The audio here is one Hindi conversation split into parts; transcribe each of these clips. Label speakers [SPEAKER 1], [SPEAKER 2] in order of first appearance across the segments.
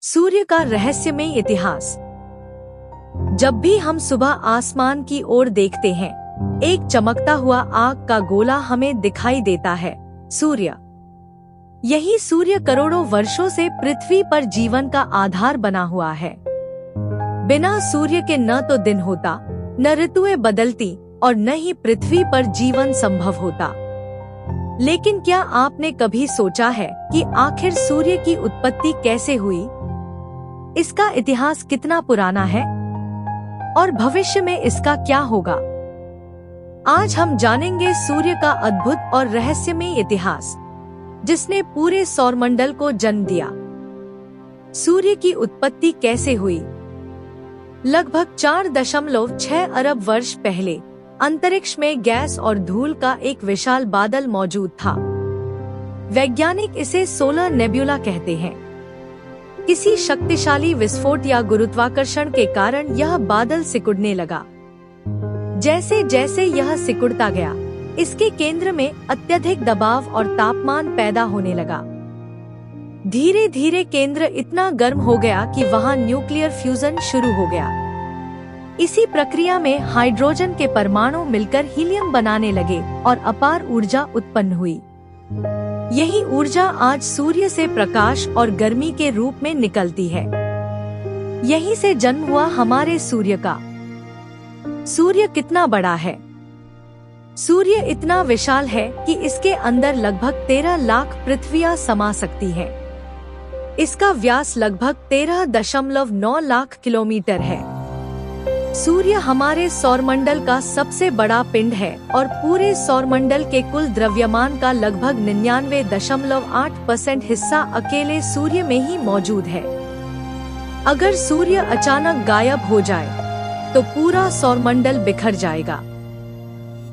[SPEAKER 1] सूर्य का रहस्यमय इतिहास। जब भी हम सुबह आसमान की ओर देखते हैं, एक चमकता हुआ आग का गोला हमें दिखाई देता है, सूर्य। यही सूर्य करोड़ों वर्षों से पृथ्वी पर जीवन का आधार बना हुआ है। बिना सूर्य के न तो दिन होता, न ऋतुएं बदलती और न ही पृथ्वी पर जीवन संभव होता। लेकिन क्या आपने कभी सोचा है कि आखिर सूर्य की उत्पत्ति कैसे हुई? इसका इतिहास कितना पुराना है और भविष्य में इसका क्या होगा? आज हम जानेंगे सूर्य का अद्भुत और रहस्यमय इतिहास, जिसने पूरे सौरमंडल को जन्म दिया। सूर्य की उत्पत्ति कैसे हुई? लगभग 4.6 अरब वर्ष पहले अंतरिक्ष में गैस और धूल का एक विशाल बादल मौजूद था। वैज्ञानिक इसे सोलर नेब्यूला कहते हैं। किसी शक्तिशाली विस्फोट या गुरुत्वाकर्षण के कारण यह बादल सिकुड़ने लगा। जैसे जैसे यह सिकुड़ता गया, इसके केंद्र में अत्यधिक दबाव और तापमान पैदा होने लगा। धीरे धीरे केंद्र इतना गर्म हो गया कि वहां न्यूक्लियर फ्यूजन शुरू हो गया। इसी प्रक्रिया में हाइड्रोजन के परमाणु मिलकर हीलियम बनाने लगे और अपार ऊर्जा उत्पन्न हुई। यही ऊर्जा आज सूर्य से प्रकाश और गर्मी के रूप में निकलती है। यहीं से जन्म हुआ हमारे सूर्य का। सूर्य कितना बड़ा है? सूर्य इतना विशाल है कि इसके अंदर लगभग 13 लाख पृथ्वियां समा सकती हैं। इसका व्यास लगभग 13.9 लाख किलोमीटर है। सूर्य हमारे सौरमंडल का सबसे बड़ा पिंड है और पूरे सौरमंडल के कुल द्रव्यमान का लगभग 99.8% हिस्सा अकेले सूर्य में ही मौजूद है। अगर सूर्य अचानक गायब हो जाए तो पूरा सौरमंडल बिखर जाएगा,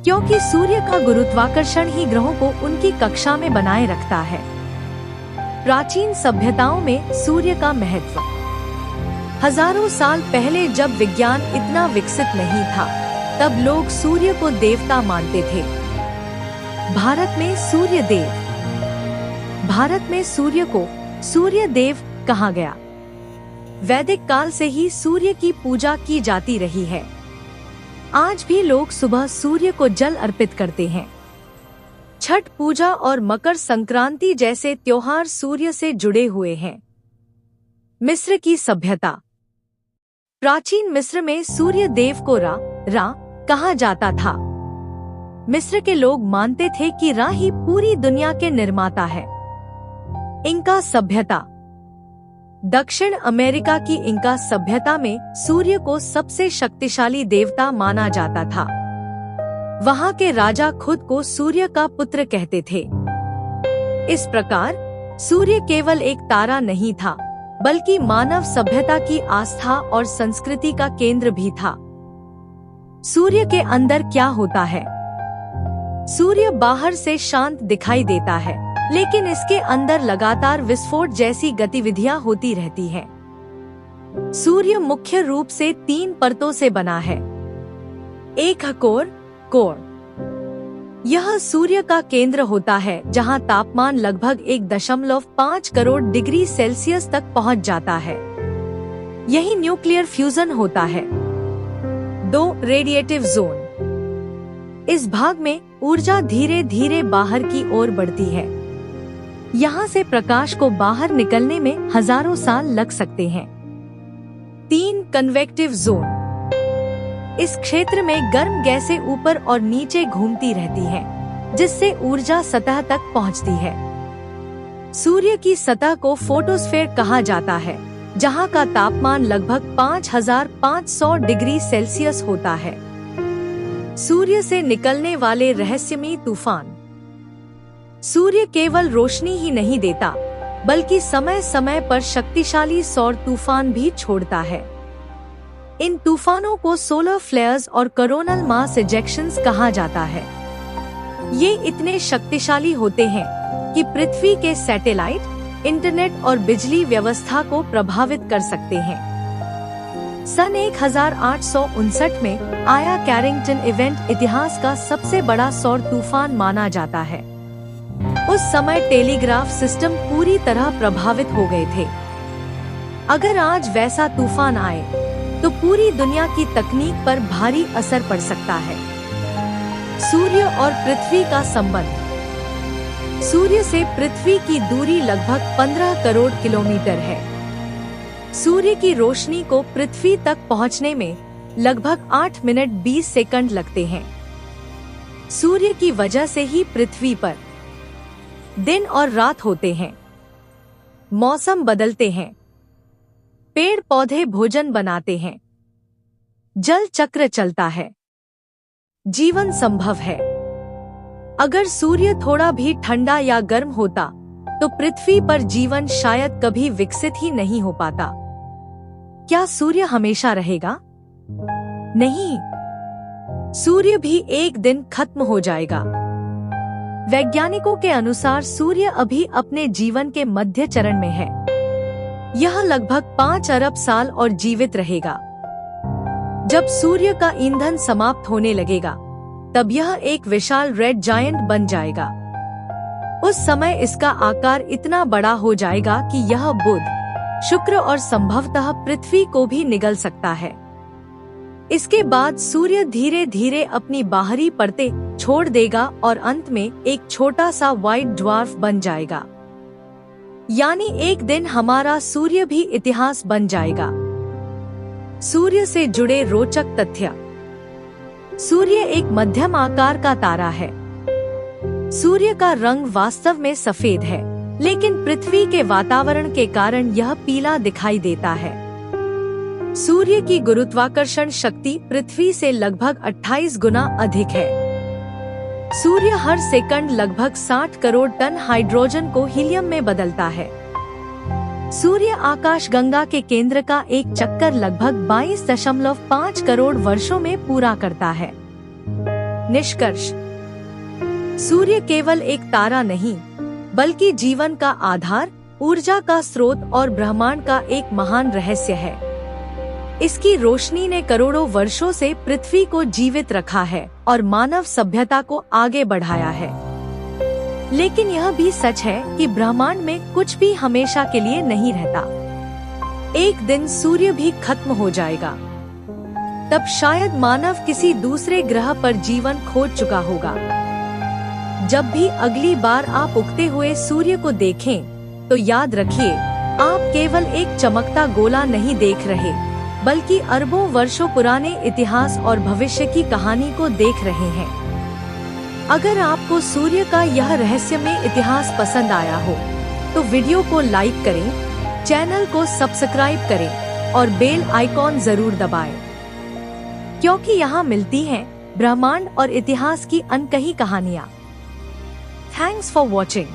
[SPEAKER 1] क्योंकि सूर्य का गुरुत्वाकर्षण ही ग्रहों को उनकी कक्षा में बनाए रखता है। प्राचीन सभ्यताओं में सूर्य का महत्व। हजारों साल पहले जब विज्ञान इतना विकसित नहीं था, तब लोग सूर्य को देवता मानते थे। भारत में सूर्य को सूर्य देव कहा गया। वैदिक काल से ही सूर्य की पूजा की जाती रही है। आज भी लोग सुबह सूर्य को जल अर्पित करते हैं। छठ पूजा और मकर संक्रांति जैसे त्योहार सूर्य से जुड़े हुए हैं। मिस्र की सभ्यता। प्राचीन मिस्र में सूर्य देव को रा कहा जाता था। मिस्र के लोग मानते थे कि रा ही पूरी दुनिया के निर्माता है। इंका सभ्यता। दक्षिण अमेरिका की इंका सभ्यता में सूर्य को सबसे शक्तिशाली देवता माना जाता था। वहां के राजा खुद को सूर्य का पुत्र कहते थे। इस प्रकार सूर्य केवल एक तारा नहीं था, बल्कि मानव सभ्यता की आस्था और संस्कृति का केंद्र भी था। सूर्य के अंदर क्या होता है? सूर्य बाहर से शांत दिखाई देता है, लेकिन इसके अंदर लगातार विस्फोट जैसी गतिविधियां होती रहती हैं। सूर्य मुख्य रूप से 3 परतों से बना है। एक कोर। यह सूर्य का केंद्र होता है, जहां तापमान लगभग 1.5 करोड़ डिग्री सेल्सियस तक पहुंच जाता है। यही न्यूक्लियर फ्यूजन होता है। 2. Radiative zone. इस भाग में ऊर्जा धीरे धीरे बाहर की ओर बढ़ती है। यहाँ से प्रकाश को बाहर निकलने में हजारों साल लग सकते हैं। 3. Convective zone. इस क्षेत्र में गर्म गैसें ऊपर और नीचे घूमती रहती हैं, जिससे ऊर्जा सतह तक पहुंचती है। सूर्य की सतह को फोटोस्फेयर कहा जाता है, जहां का तापमान लगभग 5500 डिग्री सेल्सियस होता है। सूर्य से निकलने वाले रहस्यमय तूफान। सूर्य केवल रोशनी ही नहीं देता, बल्कि समय समय पर शक्तिशाली सौर तूफान भी छोड़ता है। इन तूफानों को सोलर फ्लेयर्स और कोरोनल मास इजेक्शंस कहा जाता है। ये इतने शक्तिशाली होते हैं कि पृथ्वी के सैटेलाइट, इंटरनेट और बिजली व्यवस्था को प्रभावित कर सकते हैं। सन 1859 में आया कैरिंगटन इवेंट इतिहास का सबसे बड़ा सौर तूफान माना जाता है। उस समय टेलीग्राफ सिस्टम पूरी तरह प्रभावित हो गए थे। अगर आज वैसा तूफान आए तो पूरी दुनिया की तकनीक पर भारी असर पड़ सकता है। सूर्य और पृथ्वी का संबंध। सूर्य से पृथ्वी की दूरी लगभग 15 करोड़ किलोमीटर है। सूर्य की रोशनी को पृथ्वी तक पहुंचने में लगभग 8 मिनट 20 सेकंड लगते हैं। सूर्य की वजह से ही पृथ्वी पर दिन और रात होते हैं, मौसम बदलते हैं, पेड़ पौधे भोजन बनाते हैं, जल चक्र चलता है, जीवन संभव है। अगर सूर्य थोड़ा भी ठंडा या गर्म होता तो पृथ्वी पर जीवन शायद कभी विकसित ही नहीं हो पाता। क्या सूर्य हमेशा रहेगा? नहीं, सूर्य भी एक दिन खत्म हो जाएगा। वैज्ञानिकों के अनुसार सूर्य अभी अपने जीवन के मध्य चरण में है। यह लगभग 5 अरब साल और जीवित रहेगा। जब सूर्य का ईंधन समाप्त होने लगेगा तब यह एक विशाल रेड जायंट बन जाएगा। उस समय इसका आकार इतना बड़ा हो जाएगा कि यह बुध, शुक्र और संभवतः पृथ्वी को भी निगल सकता है। इसके बाद सूर्य धीरे धीरे अपनी बाहरी परतें छोड़ देगा और अंत में एक छोटा सा व्हाइट ड्वार्फ बन जाएगा। यानी एक दिन हमारा सूर्य भी इतिहास बन जाएगा। सूर्य से जुड़े रोचक तथ्य। सूर्य एक मध्यम आकार का तारा है। सूर्य का रंग वास्तव में सफेद है, लेकिन पृथ्वी के वातावरण के कारण यह पीला दिखाई देता है। सूर्य की गुरुत्वाकर्षण शक्ति पृथ्वी से लगभग 28 गुना अधिक है। सूर्य हर सेकंड लगभग 60 करोड़ टन हाइड्रोजन को हीलियम में बदलता है। सूर्य आकाशगंगा के केंद्र का एक चक्कर लगभग 22.5 करोड़ वर्षों में पूरा करता है। निष्कर्ष। सूर्य केवल एक तारा नहीं, बल्कि जीवन का आधार, ऊर्जा का स्रोत और ब्रह्मांड का एक महान रहस्य है। इसकी रोशनी ने करोड़ों वर्षों से पृथ्वी को जीवित रखा है और मानव सभ्यता को आगे बढ़ाया है। लेकिन यह भी सच है कि ब्रह्मांड में कुछ भी हमेशा के लिए नहीं रहता। एक दिन सूर्य भी खत्म हो जाएगा। तब शायद मानव किसी दूसरे ग्रह पर जीवन खोज चुका होगा। जब भी अगली बार आप उगते हुए सूर्य को देखें, तो याद रखिए, आप केवल एक चमकता गोला नहीं देख रहे, बल्कि अरबों वर्षों पुराने इतिहास और भविष्य की कहानी को देख रहे हैं। अगर आपको सूर्य का यह रहस्यमय इतिहास पसंद आया हो, तो वीडियो को लाइक करें, चैनल को सब्सक्राइब करें और बेल आइकॉन जरूर दबाएं, क्योंकि यहाँ मिलती हैं ब्रह्मांड और इतिहास की अनकही कहानियाँ। Thanks for watching.